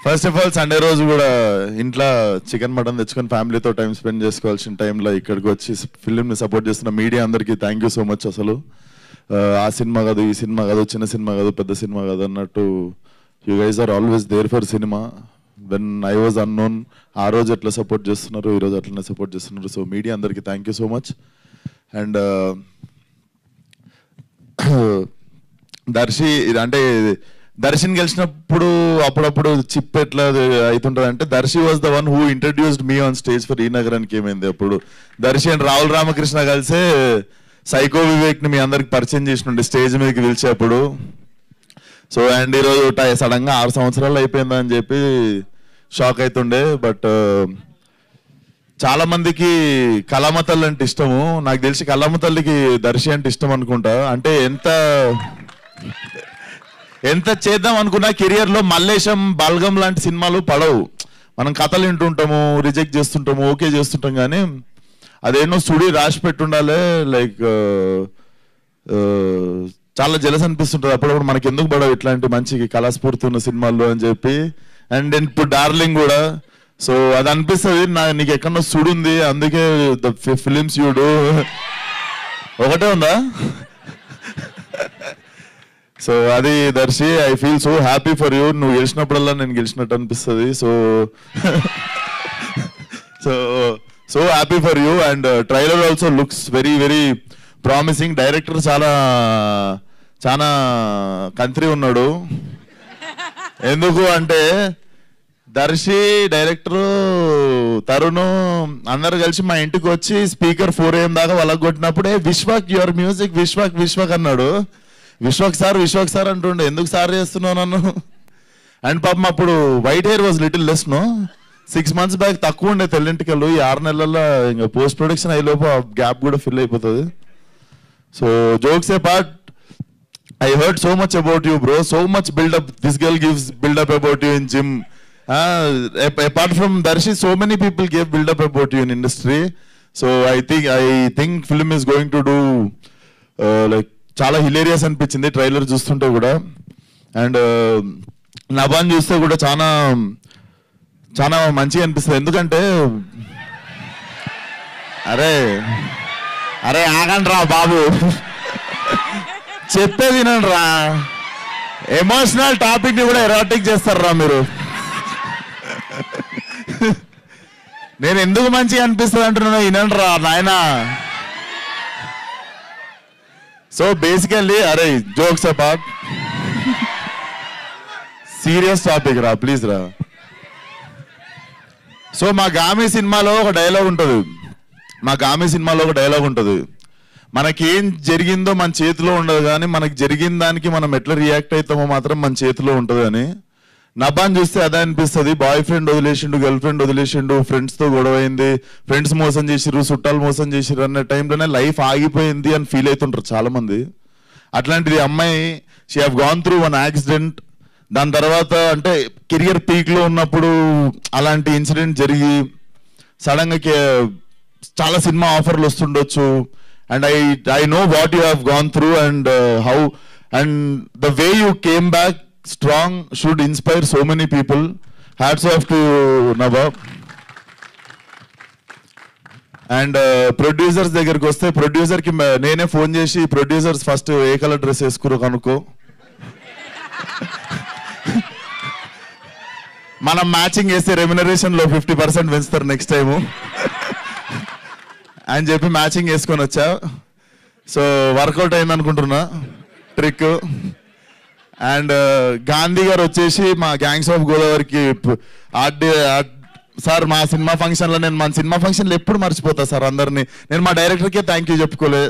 First of all Sunday రోజు కూడా ఇంట్లో చికెన్ మటన్ తెచ్చుకొని ఫ్యామిలీతో టైం స్పెండ్ చేసుకోవాల్సిన టైంలో ఇక్కడికి వచ్చి ఫిల్మ్ని సపోర్ట్ చేస్తున్న మీడియా అందరికీ థ్యాంక్ యూ సో మచ్. అసలు ఆ సినిమా కాదు, ఈ సినిమా కాదు, చిన్న సినిమా కాదు, పెద్ద సినిమా కాదు అన్నట్టు you guys are always there for cinema. When I was unknown ఆ రోజు ఎట్లా సపోర్ట్ చేస్తున్నారు, ఈరోజు అట్లనే సపోర్ట్ చేస్తున్నారు. సో మీడియా అందరికీ thank you so much. And దర్శిని గెలిచినప్పుడు అప్పుడప్పుడు చిప్ ఎట్లా అవుతుంటుంది అంటే Darshi was the one who introduced me on stage for ఈ నగరానికి. ఏమైంది అప్పుడు దర్శి అండ్ రాహుల్ రామకృష్ణ కలిసే సైకో వివేక్ని మీ అందరికి పరిచయం చేసినండి స్టేజ్ మీదకి పిలిచేప్పుడు. సో అండ్ ఈరోజు సడన్గా 6 సంవత్సరాలు అయిపోయిందని చెప్పి షాక్ అవుతుండే. బట్ చాలా మందికి కళామ తల్లి అంటే ఇష్టము. నాకు తెలిసి కళామ తల్లికి దర్శి అంటే ఇష్టం అనుకుంటా. అంటే ఎంత చేద్దాం అనుకున్నా కెరియర్లో మల్లేశం, బల్గం లాంటి సినిమాలు పడవు. మనం కథలు వింటుంటాము, రిజెక్ట్ చేస్తుంటాము, ఓకే చేస్తుంటాం, కానీ అదేనో సుడి రాసి పెట్టుండాలి. లైక్ చాలా జలస్ అనిపిస్తుంటుంది అప్పుడప్పుడు మనకి ఎందుకు పడవు ఇట్లాంటి మంచి కళాస్ఫూర్తి ఉన్న సినిమాల్లో అని చెప్పి. అండ్ ఇప్పుడు డార్లింగ్ కూడా. సో అది అనిపిస్తుంది నీకు ఎక్కడో సుడుంది, అందుకే ద ఫిలిమ్స్ యూ డూ ఒకటే ఉందా. సో అది Darshi, I feel so happy for you. నువ్వు గెలిచినప్పుడల్లా నేను గెలిచినట్టు అనిపిస్తుంది. So happy for you. And trailer also looks very very promising. Director చాలా కంత్రి ఉన్నాడు. ఎందుకు అంటే దర్శి, డైరెక్టరు, తరుణ్ అందరు కలిసి మా ఇంటికి వచ్చి స్పీకర్ 4 AM దాకా వాళ్ళకి కొట్టినప్పుడే విశ్వక్ యువర్ మ్యూజిక్ విశ్వక్ అన్నాడు. విశ్వక్ సార్ అంటుండే, ఎందుకు సార్ చేస్తున్నావు నన్ను. అండ్ పాపం అప్పుడు white hair was little less no. 6 months back తక్కువ ఉండే తెల్లింటికలు. ఈ 6 నెలల్లో ఇంకా పోస్ట్ ప్రొడక్షన్ అయ్యేలోపు ఆ గ్యాప్ కూడా ఫిల్ అయిపోతుంది. So jokes A part, I heard so much about you, bro. So much build-up. This girl gives build-up about you in gym. Apart from Darshi, so many people gave build-up about you in industry. So I think film is going to do like చాలా hilarious అనిపించింది trailer చూస్తుంటే కూడా. And నభాన్ చూస్తే కూడా చాలా మంచిగా అనిపిస్తుంది. ఎందుకంటే అరే ఆగండి రా బాబు, చెప్పేది వినండి రా. ఎమోషనల్ టాపిక్ ని కూడా ఎరాటిక్ చేస్తారా మీరు. నేను ఎందుకు మంచిగా అనిపిస్తుంది అంటున్నా, వినండి రా నాయనా. సో బేసికల్లీ అరే జోక్స్ అపార్ట్, సీరియస్ టాపిక్ రా ప్లీజ్ రా. సో మా గామి సినిమాలో ఒక డైలాగ్ ఉంటుంది. మనకేం జరిగిందో మన చేతిలో ఉండదు, కానీ మనకి జరిగిన దానికి మనం ఎట్లా రియాక్ట్ అవుతామో మాత్రం మన చేతిలో ఉంటుంది అని. నభాన్ చూస్తే అదే అనిపిస్తుంది. బాయ్ ఫ్రెండ్ వదిలేసిండు, గర్ల్ ఫ్రెండ్ వదిలేసిండు, ఫ్రెండ్స్తో గొడవ అయింది, ఫ్రెండ్స్ మోసం చేసిర్రు, చుట్టాలు మోసం చేసిర్రు అన్న టైంలోనే లైఫ్ ఆగిపోయింది అని ఫీల్ అవుతుంటారు చాలా మంది. అట్లాంటిది అమ్మాయి she have gone through one accident. దాని తర్వాత అంటే కెరియర్ పీక్లో ఉన్నప్పుడు అలాంటి ఇన్సిడెంట్ జరిగి సడన్గా చాలా సినిమా ఆఫర్లు వస్తుండొచ్చు. And I know what you have gone through and how and the way you came back strong should inspire so many people. Hats off to Nava. And producers దగ్గరికి వస్తే ప్రొడ్యూసర్కి నేనే ఫోన్ చేసి producers first ఏ colour dress వేసుకురో కనుక్కో, మనం matching వేస్తే రెమ్యునరేషన్లో 50% పెంచుతారు next time అని చెప్పి మ్యాచింగ్ వేసుకొని వచ్చా. సో వర్కౌట్ అయింది అనుకుంటున్నా ట్రిక్. అండ్ గాంధీ గారు వచ్చేసి మా గ్యాంగ్స్ ఆఫ్ గోదావరికి సార్ మా సినిమా ఫంక్షన్లో మన సినిమా ఫంక్షన్లో ఎప్పుడు మర్చిపోతా సార్ అందరినీ. నేను మా డైరెక్టర్కే థ్యాంక్ యూ చెప్పుకోలే.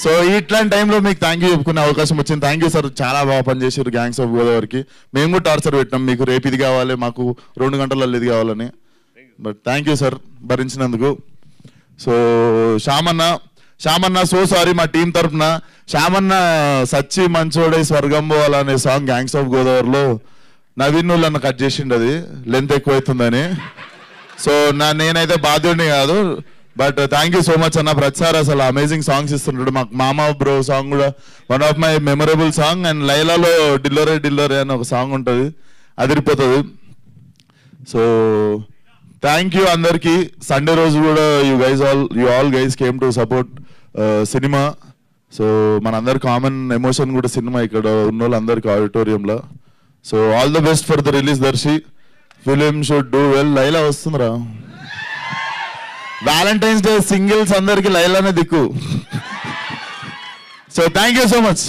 సో ఇట్లాంటి టైంలో మీకు థ్యాంక్ యూ చెప్పుకునే అవకాశం వచ్చింది. థ్యాంక్ యూ సార్, చాలా బాగా పనిచేసారు గ్యాంగ్స్ ఆఫ్ గోదావరికి. మేము కూడా టార్చర్ పెట్టినాం, మీకు రేపు ఇది కావాలి, మాకు 2 గంటలలో ఇది కావాలని. బట్ థ్యాంక్ యూ సార్ భరించినందుకు. సో శ్యామన్న సో సారీ మా టీం తరఫున. శ్యామన్న సచ్చి మంచోడై స్వర్గం పోవాలనే సాంగ్ గ్యాంగ్స్ ఆఫ్ గోదావరిలో నవీన్ నన్ను కట్ చేసిండు, అది లెంత్ ఎక్కువైతుందని. సో నేనైతే బాధ్యుడిని కాదు, but thank you so much అన్న. ప్రతిసారి అసలు అమేజింగ్ సాంగ్స్ ఇస్తుంటాడు. మాకు మామా బ్రో సాంగ్ కూడా one of my memorable song. And లైలాలో డిల్లోరే డిల్లోరే అని ఒక సాంగ్ ఉంటుంది, అదిరిపోతుంది. సో థ్యాంక్ యూ అందరికి. సండే రోజు కూడా you all guys came to support cinema. So మనందరి కామన్ ఎమోషన్ కూడా సినిమా, ఇక్కడ ఉన్న వాళ్ళందరికీ ఆడిటోరియంలో. So all the best for the release Darshi. Film should do well. Laila వస్తుందిరా, వ్యాలంటైన్స్ డే సింగిల్స్ అందరికి లైలానే దిక్కు. So thank you so much.